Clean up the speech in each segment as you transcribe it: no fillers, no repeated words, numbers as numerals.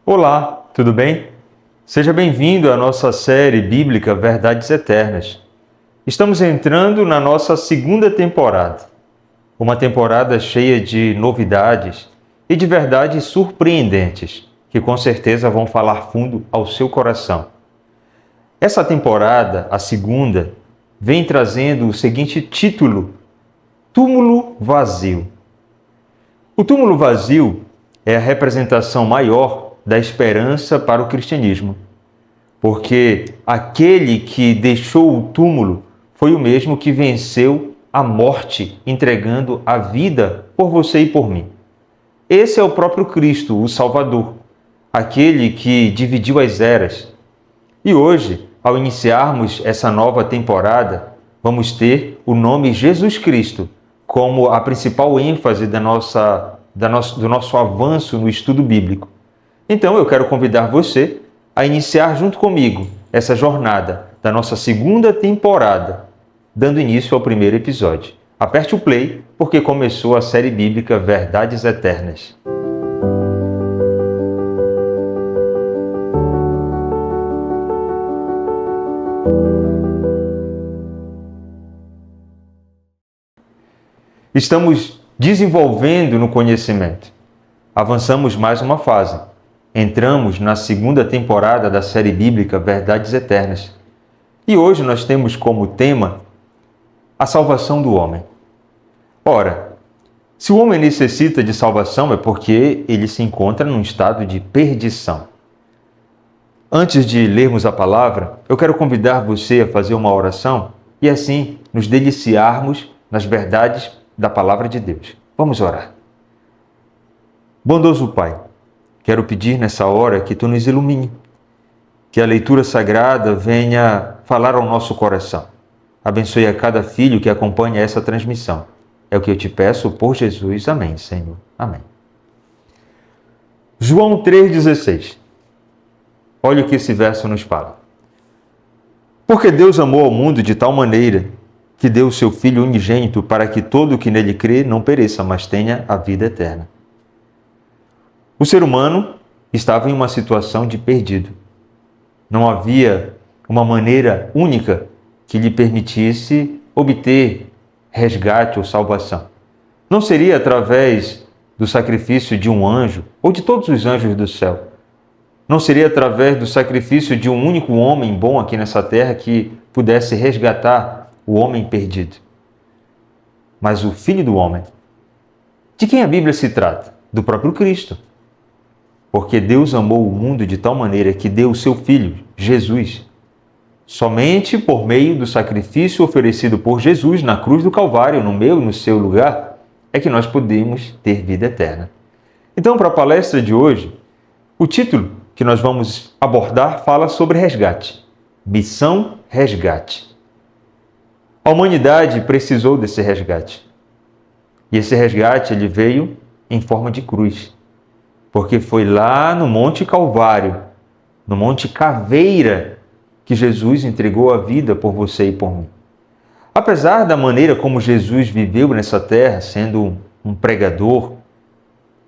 Olá, tudo bem? Seja bem-vindo à nossa série bíblica Verdades Eternas. Estamos entrando na nossa segunda temporada, uma temporada cheia de novidades e de verdades surpreendentes, que com certeza vão falar fundo ao seu coração. Essa temporada, a segunda, vem trazendo o seguinte título: Túmulo Vazio. O túmulo vazio é a representação maior da esperança para o cristianismo, porque aquele que deixou o túmulo foi o mesmo que venceu a morte, entregando a vida por você e por mim. Esse é o próprio Cristo, o Salvador, aquele que dividiu as eras. E hoje, ao iniciarmos essa nova temporada, vamos ter o nome Jesus Cristo como a principal ênfase do nosso avanço no estudo bíblico. Então, eu quero convidar você a iniciar junto comigo essa jornada da nossa segunda temporada, dando início ao primeiro episódio. Aperte o play, porque começou a série bíblica Verdades Eternas. Estamos desenvolvendo no conhecimento. Avançamos mais uma fase. Entramos na segunda temporada da série bíblica Verdades Eternas. E hoje nós temos como tema a salvação do homem. Ora, se o homem necessita de salvação é porque ele se encontra num estado de perdição. Antes de lermos a palavra, eu quero convidar você a fazer uma oração e assim nos deliciarmos nas verdades da palavra de Deus. Vamos orar. Bondoso Pai, quero pedir nessa hora que Tu nos ilumine, que a leitura sagrada venha falar ao nosso coração. Abençoe a cada filho que acompanha essa transmissão. É o que eu te peço por Jesus. Amém, Senhor. Amém. João 3,16. Olha o que esse verso nos fala. Porque Deus amou ao mundo de tal maneira que deu o seu Filho unigênito para que todo o que nele crê não pereça, mas tenha a vida eterna. O ser humano estava em uma situação de perdido. Não havia uma maneira única que lhe permitisse obter resgate ou salvação. Não seria através do sacrifício de um anjo ou de todos os anjos do céu. Não seria através do sacrifício de um único homem bom aqui nessa terra que pudesse resgatar o homem perdido. Mas o Filho do Homem. De quem a Bíblia se trata? Do próprio Cristo. Porque Deus amou o mundo de tal maneira que deu o seu Filho, Jesus. Somente por meio do sacrifício oferecido por Jesus na cruz do Calvário, no meu e no seu lugar, é que nós podemos ter vida eterna. Então, para a palestra de hoje, o título que nós vamos abordar fala sobre resgate. Missão Resgate. A humanidade precisou desse resgate. E esse resgate ele veio em forma de cruz. Porque foi lá no Monte Calvário, no Monte Caveira, que Jesus entregou a vida por você e por mim. Apesar da maneira como Jesus viveu nessa terra, sendo um pregador,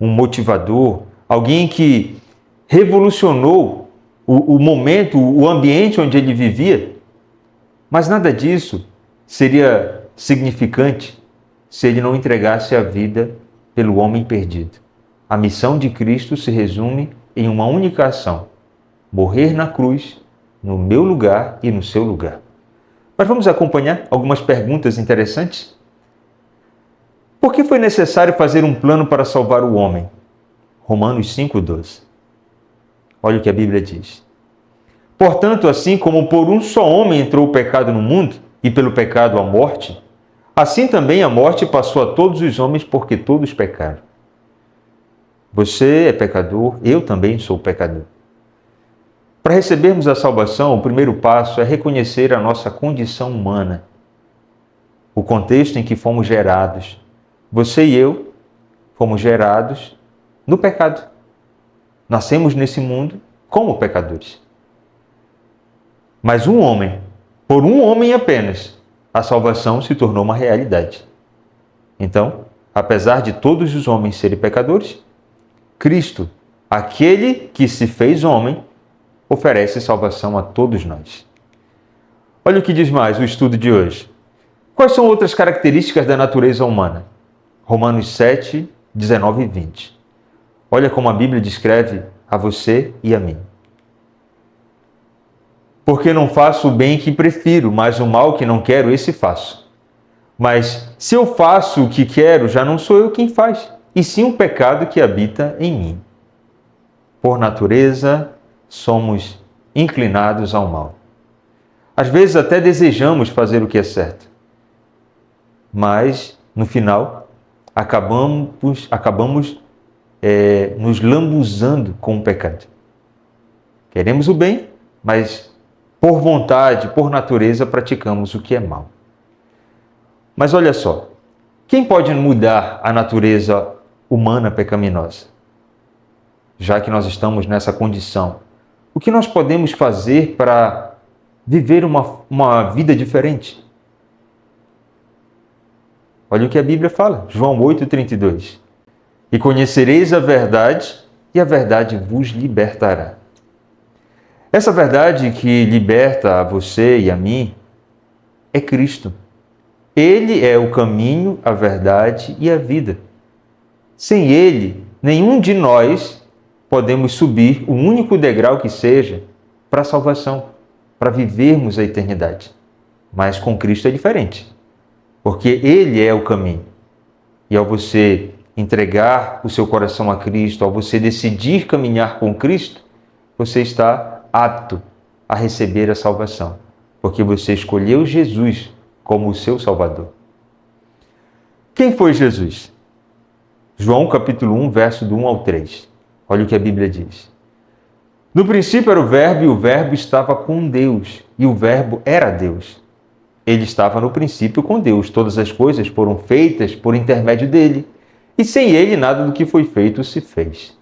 um motivador, alguém que revolucionou o momento, o ambiente onde ele vivia, mas nada disso seria significante se ele não entregasse a vida pelo homem perdido. A missão de Cristo se resume em uma única ação: morrer na cruz, no meu lugar e no seu lugar. Mas vamos acompanhar algumas perguntas interessantes? Por que foi necessário fazer um plano para salvar o homem? Romanos 5,12. Olha o que a Bíblia diz. Portanto, assim como por um só homem entrou o pecado no mundo, e pelo pecado a morte, assim também a morte passou a todos os homens, porque todos pecaram. Você é pecador, eu também sou pecador. Para recebermos a salvação, o primeiro passo é reconhecer a nossa condição humana, o contexto em que fomos gerados. Você e eu fomos gerados no pecado. Nascemos nesse mundo como pecadores. Mas por um homem apenas, a salvação se tornou uma realidade. Então, apesar de todos os homens serem pecadores, Cristo aquele que se fez homem, oferece salvação a todos nós. Olha o que diz mais o estudo de hoje. Quais são outras características da natureza humana? Romanos 7, 19 e 20. Olha como a Bíblia descreve a você e a mim. Porque não faço o bem que prefiro, mas o mal que não quero, esse faço. Mas se eu faço o que quero, já não sou eu quem faz, e sim o pecado que habita em mim. Por natureza, somos inclinados ao mal. Às vezes até desejamos fazer o que é certo, mas no final acabamos nos lambuzando com o pecado. Queremos o bem, mas por vontade, por natureza, praticamos o que é mal. Mas olha só, quem pode mudar a natureza humana pecaminosa? Já que nós estamos nessa condição, o que nós podemos fazer para viver uma vida diferente? Olha o que a Bíblia fala, João 8,32. E conhecereis a verdade, e a verdade vos libertará. Essa verdade que liberta a você e a mim é Cristo. Ele é o caminho, a verdade e a vida. Sem Ele, nenhum de nós podemos subir o único degrau que seja para a salvação, para vivermos a eternidade. Mas com Cristo é diferente, porque Ele é o caminho. E ao você entregar o seu coração a Cristo, ao você decidir caminhar com Cristo, você está apto a receber a salvação, porque você escolheu Jesus como o seu Salvador. Quem foi Jesus? João capítulo 1, verso do 1 ao 3. Olha o que a Bíblia diz. No princípio era o Verbo, e o Verbo estava com Deus, e o Verbo era Deus. Ele estava no princípio com Deus. Todas as coisas foram feitas por intermédio dele, e sem ele nada do que foi feito se fez.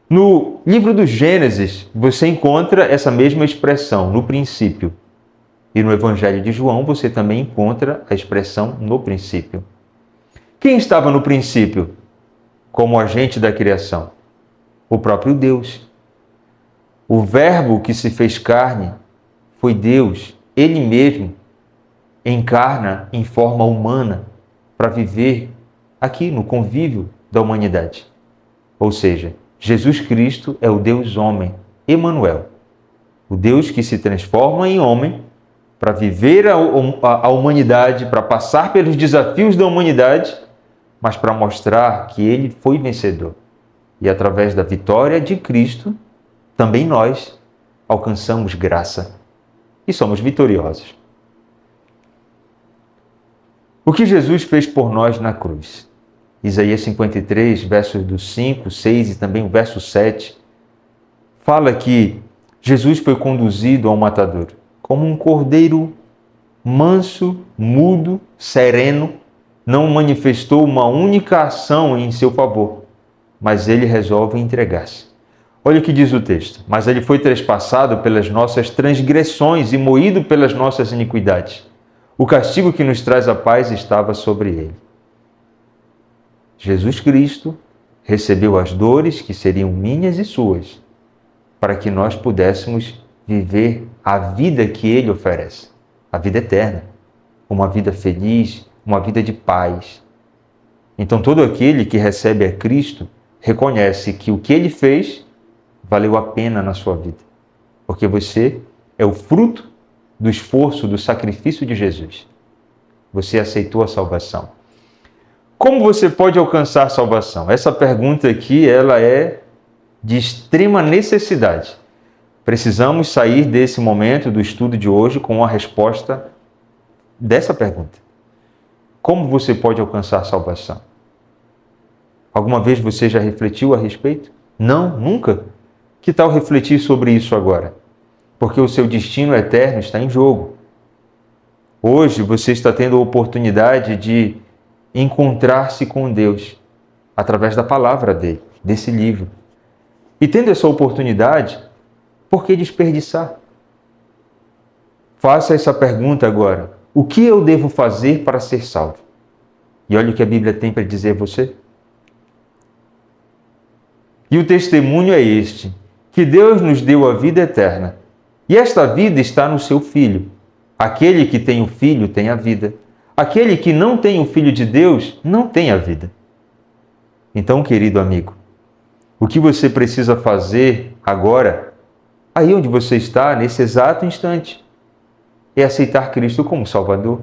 No livro do Gênesis, você encontra essa mesma expressão, no princípio. E no Evangelho de João, você também encontra a expressão no princípio. Quem estava no princípio como agente da criação? O próprio Deus. O Verbo que se fez carne foi Deus. Ele mesmo encarna em forma humana para viver aqui no convívio da humanidade. Ou seja, Jesus Cristo é o Deus homem, Emanuel. O Deus que se transforma em homem para viver a humanidade, para passar pelos desafios da humanidade, mas para mostrar que ele foi vencedor. E através da vitória de Cristo, também nós alcançamos graça e somos vitoriosos. O que Jesus fez por nós na cruz? Isaías 53, versos do 5, 6 e também o verso 7, fala que Jesus foi conduzido ao matadouro como um cordeiro manso, mudo, sereno, não manifestou uma única ação em seu favor, mas ele resolve entregar-se. Olha o que diz o texto. Mas ele foi trespassado pelas nossas transgressões e moído pelas nossas iniquidades. O castigo que nos traz a paz estava sobre ele. Jesus Cristo recebeu as dores que seriam minhas e suas, para que nós pudéssemos viver a vida que ele oferece, a vida eterna, uma vida feliz, uma vida de paz. Então todo aquele que recebe a Cristo reconhece que o que ele fez valeu a pena na sua vida, porque você é o fruto do esforço, do sacrifício de Jesus. Você aceitou a salvação. Como você pode alcançar salvação? Essa pergunta aqui, ela é de extrema necessidade. Precisamos sair desse momento do estudo de hoje com a resposta dessa pergunta. Como você pode alcançar salvação? Alguma vez você já refletiu a respeito? Não, nunca? Que tal refletir sobre isso agora? Porque o seu destino eterno está em jogo. Hoje você está tendo a oportunidade de encontrar-se com Deus através da palavra dele, desse livro. E tendo essa oportunidade, por que desperdiçar? Faça essa pergunta agora. O que eu devo fazer para ser salvo? E olha o que a Bíblia tem para dizer a você. E o testemunho é este, que Deus nos deu a vida eterna. E esta vida está no seu Filho. Aquele que tem o Filho tem a vida. Aquele que não tem o Filho de Deus não tem a vida. Então, querido amigo, o que você precisa fazer agora, aí onde você está, nesse exato instante, é aceitar Cristo como Salvador.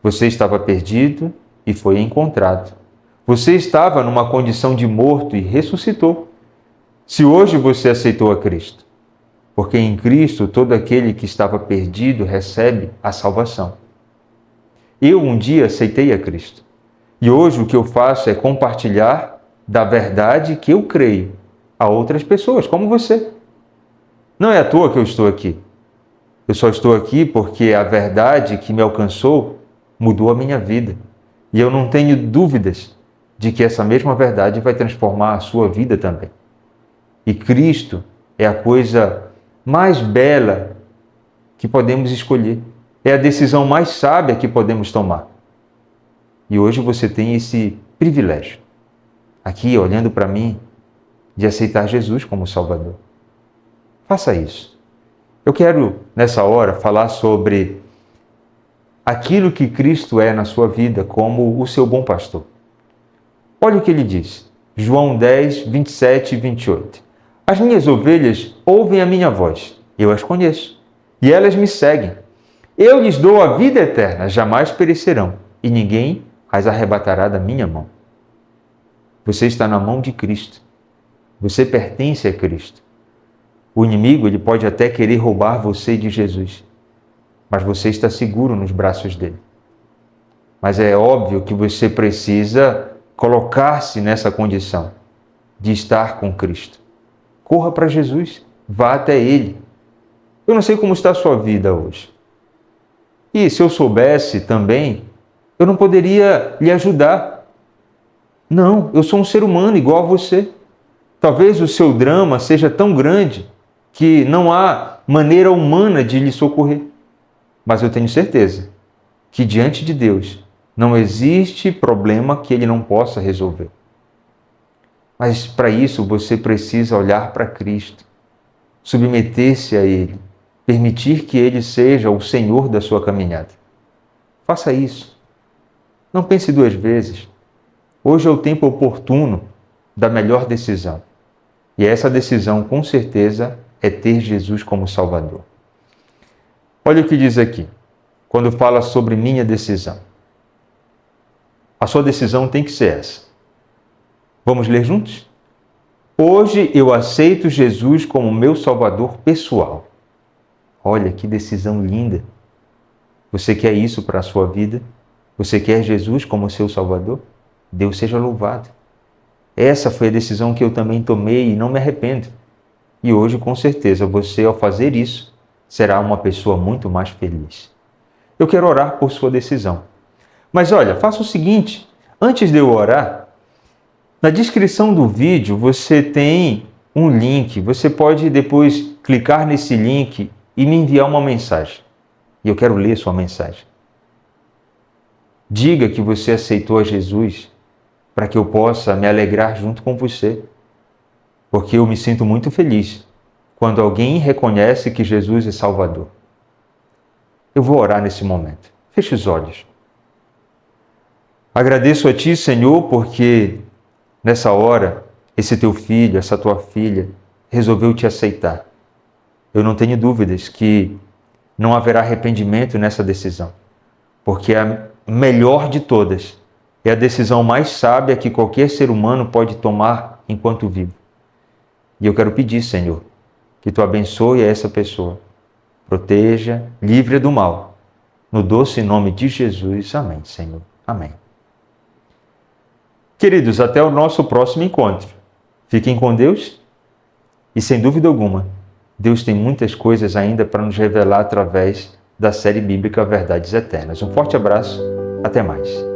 Você estava perdido e foi encontrado. Você estava numa condição de morto e ressuscitou. Se hoje você aceitou a Cristo, porque em Cristo todo aquele que estava perdido recebe a salvação. Eu um dia aceitei a Cristo. E hoje o que eu faço é compartilhar da verdade que eu creio a outras pessoas, como você. Não é à toa que eu estou aqui. Eu só estou aqui porque a verdade que me alcançou mudou a minha vida. E eu não tenho dúvidas de que essa mesma verdade vai transformar a sua vida também. E Cristo é a coisa mais bela que podemos escolher. É a decisão mais sábia que podemos tomar. E hoje você tem esse privilégio, aqui olhando para mim, de aceitar Jesus como Salvador. Faça isso. Eu quero, nessa hora, falar sobre aquilo que Cristo é na sua vida como o seu bom pastor. Olha o que ele diz, João 10, 27 e 28. As minhas ovelhas ouvem a minha voz, eu as conheço, e elas me seguem. Eu lhes dou a vida eterna, jamais perecerão, e ninguém as arrebatará da minha mão. Você está na mão de Cristo. Você pertence a Cristo. O inimigo ele pode até querer roubar você de Jesus, mas você está seguro nos braços dele. Mas é óbvio que você precisa colocar-se nessa condição de estar com Cristo. Corra para Jesus, vá até Ele. Eu não sei como está a sua vida hoje. E se eu soubesse também, eu não poderia lhe ajudar. Não, eu sou um ser humano igual a você. Talvez o seu drama seja tão grande que não há maneira humana de lhe socorrer. Mas eu tenho certeza que diante de Deus não existe problema que Ele não possa resolver. Mas para isso você precisa olhar para Cristo, submeter-se a Ele, permitir que Ele seja o Senhor da sua caminhada. Faça isso. Não pense duas vezes. Hoje é o tempo oportuno da melhor decisão. E essa decisão, com certeza, é ter Jesus como Salvador. Olha o que diz aqui, quando fala sobre minha decisão. A sua decisão tem que ser essa. Vamos ler juntos? Hoje eu aceito Jesus como meu Salvador pessoal. Olha que decisão linda. Você quer isso para a sua vida? Você quer Jesus como seu Salvador? Deus seja louvado. Essa foi a decisão que eu também tomei e não me arrependo. E hoje, com certeza, você, ao fazer isso, será uma pessoa muito mais feliz. Eu quero orar por sua decisão. Mas olha, faça o seguinte, antes de eu orar, na descrição do vídeo você tem um link, você pode depois clicar nesse link e me enviar uma mensagem. E eu quero ler sua mensagem. Diga que você aceitou a Jesus para que eu possa me alegrar junto com você. Porque eu me sinto muito feliz quando alguém reconhece que Jesus é Salvador. Eu vou orar nesse momento. Feche os olhos. Agradeço a Ti, Senhor, porque nessa hora, esse Teu filho, essa Tua filha, resolveu Te aceitar. Eu não tenho dúvidas que não haverá arrependimento nessa decisão, porque a melhor de todas é a decisão mais sábia que qualquer ser humano pode tomar enquanto vivo. E eu quero pedir, Senhor, que Tu abençoe essa pessoa, proteja, livre do mal. No doce nome de Jesus. Amém, Senhor. Amém. Queridos, até o nosso próximo encontro. Fiquem com Deus e, sem dúvida alguma, Deus tem muitas coisas ainda para nos revelar através da série bíblica Verdades Eternas. Um forte abraço, até mais.